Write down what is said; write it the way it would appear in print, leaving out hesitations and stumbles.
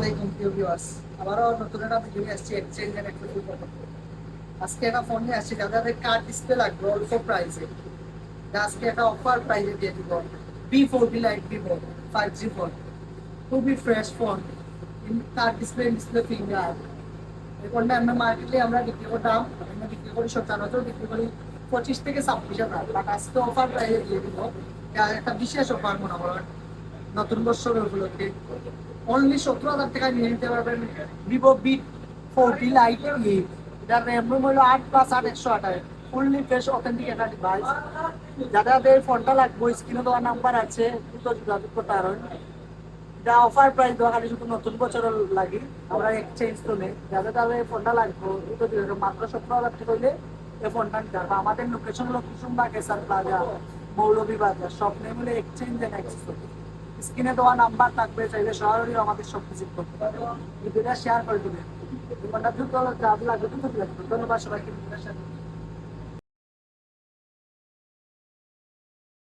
আলাইকুম প্রিয় ভিউয়ার্স, আবারও নতুন একটা ভিডিও নিয়ে আসছি এক্সচেঞ্জ এন্ড এক্সক্লুসিভ অফার। আজকে একটা ফোন নিয়ে আসছি যাদের কার্ড ডিসপ্লে লাগবে অল্প প্রাইসে। আজকে একটা অফার প্রাইসে দিয়ে দিব B40 light Vivo 5G phone, খুবই fresh phone, card display finger. এই ফোনটা আমরা মার্কেটে আমরা বিক্রি করতাম, আমরা বিক্রি করি সচরাচর বিক্রি করি 25 থেকে 26 হাজার, বাট আজকে অফার প্রাইসে দিয়ে দিব। একটা বিশেষ অফার মনে করেন নতুন বছরের উপলক্ষে অনলি 17,000 টাকায় নিয়ে নিতে পারবেন ভিভো B40 লাইট ই। এটার র্যাম রোম হলো 8+8 128, ফুললি ফ্রেশ অথেন্টিক একটা ডিভাইস। যাদের ফোনটা লাগবে স্ক্রিনে দেওয়া নাম্বার আছে, দ্রুত যোগাযোগ করতে পারেন। এটা অফার প্রাইস দেওয়া খালি শুধু নতুন বছরের লাগে, আমরা এক্সচেঞ্জ তো নেই। যাদের ফোনটা লাগবে দ্রুত যোগাযোগ, মাত্র 17,000 টাকা হইলে এই ফোনটা নিতে পারবে। আমাদের লোকেশন হলো কুসুমবা কেসার প্লাজা, মৌলভীবাজার। সব নেই মিলে এক্সচেঞ্জ এন্ড অ্যাক্সেসরিজ। স্ক্রিনে দেওয়া নাম্বার থাকবে, চাইলে সরাসরি আমাদের সব ভিজিট করতে পারবে। ভিডিওটা শেয়ার করে দিবেন। দোকানটা দ্রুত লাগবে, দ্রুত লাগবে। ধন্যবাদ সবাইকে।